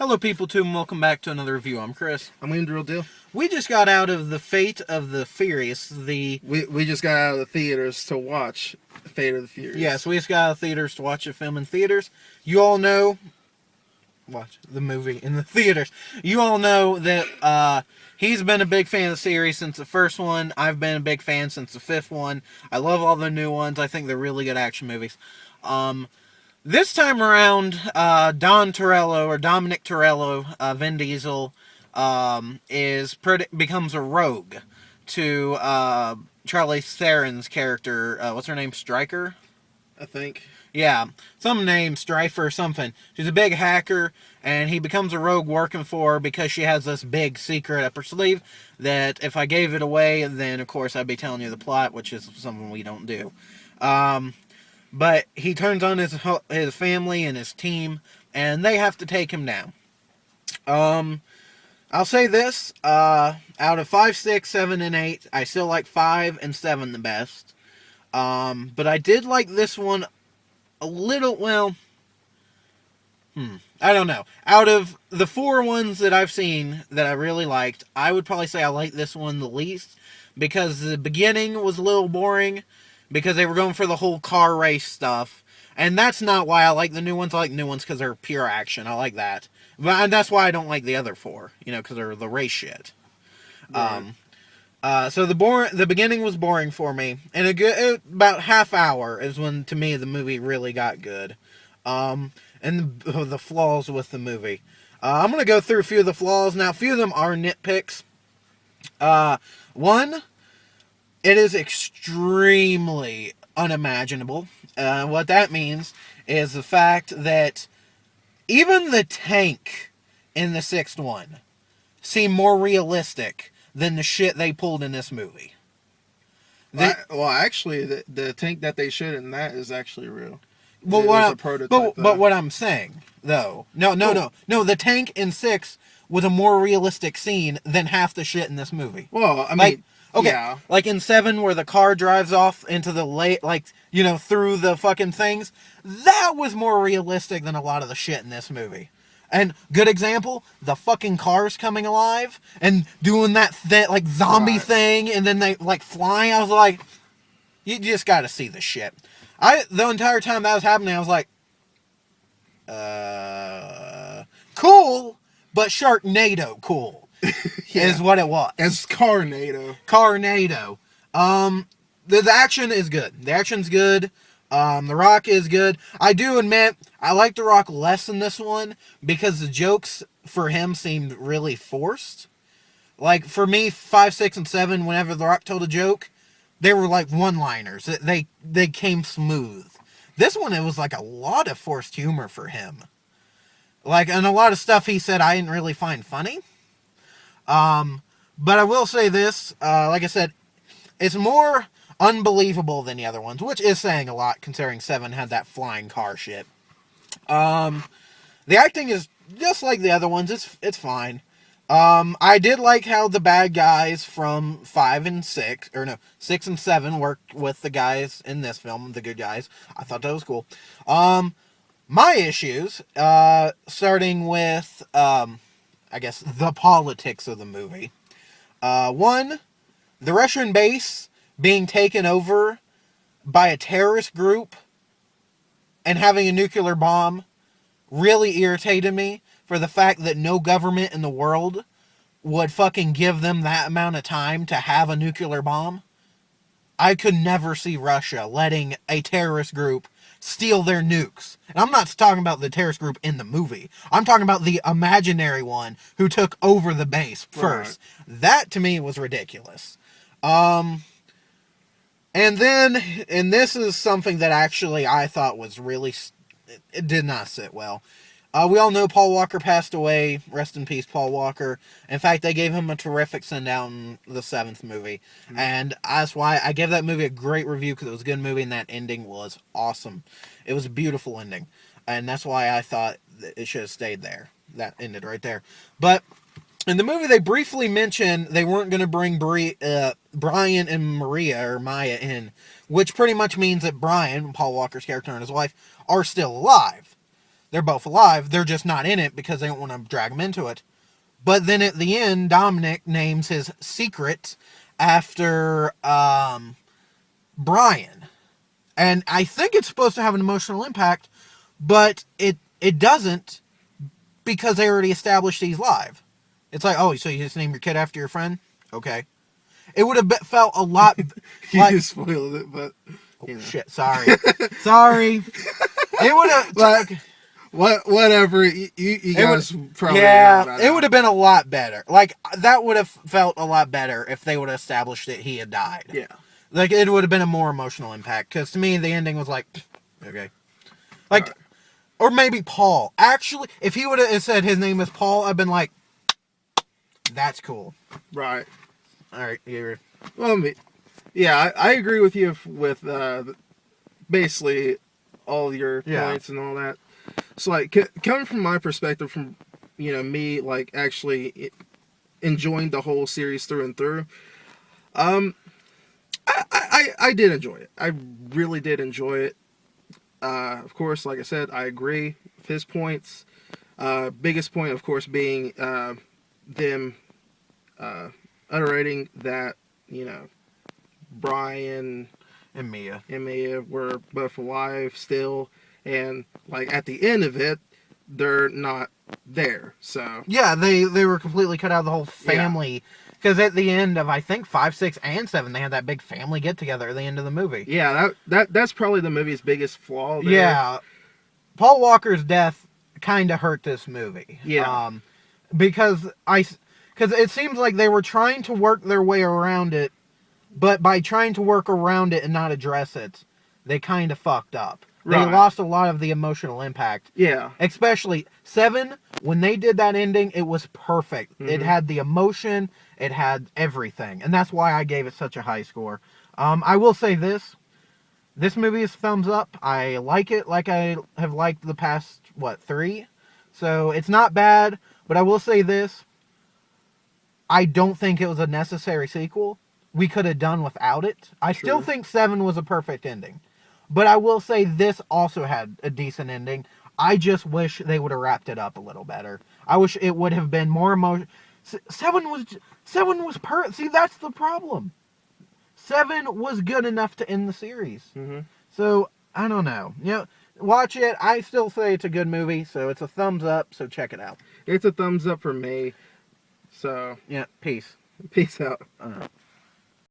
Hello, people, too, and welcome back to another review. I'm Chris. I'm Andrew Real Deal. We just got out of the Fate of the Furious. We just got out of the theaters to watch Fate of the Furious. Yes, we just got out of theaters to watch a film in theaters. You all know... Watch the movie in the theaters. You all know that he's been a big fan of the series since the first one. I've been a big fan since the fifth one. I love all the new ones. I think they're really good action movies. This time around, Dominic Toretto, Vin Diesel, becomes a rogue to Charlize Theron's character. What's her name? Stryker? I think. Yeah, some name, Strifer or something. She's a big hacker, and he becomes a rogue working for her because she has this big secret up her sleeve that if I gave it away, then of course I'd be telling you the plot, which is something we don't do. But he turns on his family and his team, and they have to take him down. I'll say this, out of 5, 6, 7, and 8, I still like 5 and 7 the best. But I did like this one a little, well, I don't know. Out of the 4 ones that I've seen that I really liked, I would probably say I like this one the least, because the beginning was a little boring, because they were going for the whole car race stuff. And that's not why I like the new ones. I like new ones because they're pure action. I like that. And that's why I don't like the other 4, because they're the race shit. Right. So the beginning was boring for me. And about half hour is when, to me, the movie really got good. And the flaws with the movie. I'm going to go through a few of the flaws. Now, a few of them are nitpicks. One... It is extremely unimaginable. What that means is the fact that even the tank in the 6th one seemed more realistic than the shit they pulled in this movie. Actually, the tank that they showed in that is actually real. Well, it was a prototype. But what I'm saying, though... No, the tank in 6 was a more realistic scene than half the shit in this movie. Well, I mean... Okay, yeah. Like in 7 where the car drives off into the through the fucking things. That was more realistic than a lot of the shit in this movie. And good example, the fucking cars coming alive and doing that zombie thing and then they flying. I was like, you just gotta see the shit. The entire time that was happening, I was like, cool, but Sharknado cool. Yeah. Is what it was. It's Carnado. The action is good. The action's good. The Rock is good. I do admit, I like The Rock less in this one because the jokes for him seemed really forced. Like, for me, 5, 6, and 7, whenever The Rock told a joke, they were like one-liners. They came smooth. This one, it was like a lot of forced humor for him. And a lot of stuff he said I didn't really find funny. But I will say this, like I said, it's more unbelievable than the other ones, which is saying a lot considering 7 had that flying car shit. The acting is just like the other ones, it's fine. I did like how the bad guys from 6 and 7 worked with the guys in this film, the good guys. I thought that was cool. My issues, starting with, I guess, the politics of the movie. 1, the Russian base being taken over by a terrorist group and having a nuclear bomb really irritated me for the fact that no government in the world would fucking give them that amount of time to have a nuclear bomb. I could never see Russia letting a terrorist group steal their nukes. And I'm not talking about the terrorist group in the movie. I'm talking about the imaginary one who took over the base first. Right. That, to me, was ridiculous. And this is something that actually I thought was really... It did not sit well. We all know Paul Walker passed away. Rest in peace, Paul Walker. In fact, they gave him a terrific send-out in the 7th movie. Mm-hmm. And that's why I gave that movie a great review, because it was a good movie, and that ending was awesome. It was a beautiful ending. And that's why I thought that it should have stayed there. That ended right there. But in the movie, they briefly mentioned they weren't going to bring Brian and Maria, or Maya, in, which pretty much means that Brian, Paul Walker's character, and his wife, are still alive. They're both alive. They're just not in it because they don't want to drag them into it. But then at the end, Dominic names his secret after Brian. And I think it's supposed to have an emotional impact, but it doesn't because they already established he's live. It's like, oh, so you just name your kid after your friend? Okay. It would have felt a lot You like... just spoiled it, but... You know. Shit, sorry. Sorry. It would have... Like, whatever, you guys probably... Yeah, it would have been a lot better. Like, that would have felt a lot better if they would have established that he had died. Yeah. Like, it would have been a more emotional impact. Because to me, the ending was like, okay. Like, Right. Or maybe Paul. Actually, if he would have said his name is Paul, I'd been like, that's cool. Right. Alright, you're... Well, I mean, yeah, I agree with you with basically all your points and all that. So, like, coming from my perspective, from, you know, me, like, actually enjoying the whole series through and through, I did enjoy it. I really did enjoy it. Of course, like I said, I agree with his points. Biggest point, of course, being them iterating that, you know, Brian And Mia. and Mia were both alive still, and like at the end of it, they're not there. So Yeah, they were completely cut out of the whole family. Because at the end of, I think, 5, 6, and 7, they had that big family get-together at the end of the movie. yeah, that's probably the movie's biggest flaw there. Yeah. Paul Walker's death kind of hurt this movie. Yeah. Because it seems like they were trying to work their way around it, but by trying to work around it and not address it, they kind of fucked up. Right. They lost a lot of the emotional impact. Yeah. Especially 7, when they did that ending, it was perfect. Mm-hmm. It had the emotion, it had everything. And that's why I gave it such a high score. I will say this. This movie is thumbs up. I like it like I have liked the past, 3? So it's not bad, but I will say this. I don't think it was a necessary sequel. We could have done without it. I still think 7 was a perfect ending. But I will say this also had a decent ending. I just wish they would have wrapped it up a little better. I wish it would have been more emotion. 7 was See, that's the problem. 7 was good enough to end the series. Mm-hmm. So, I don't know. You know, watch it. I still say it's a good movie, so it's a thumbs up, so check it out. It's a thumbs up for me. So Yeah, peace. peace out.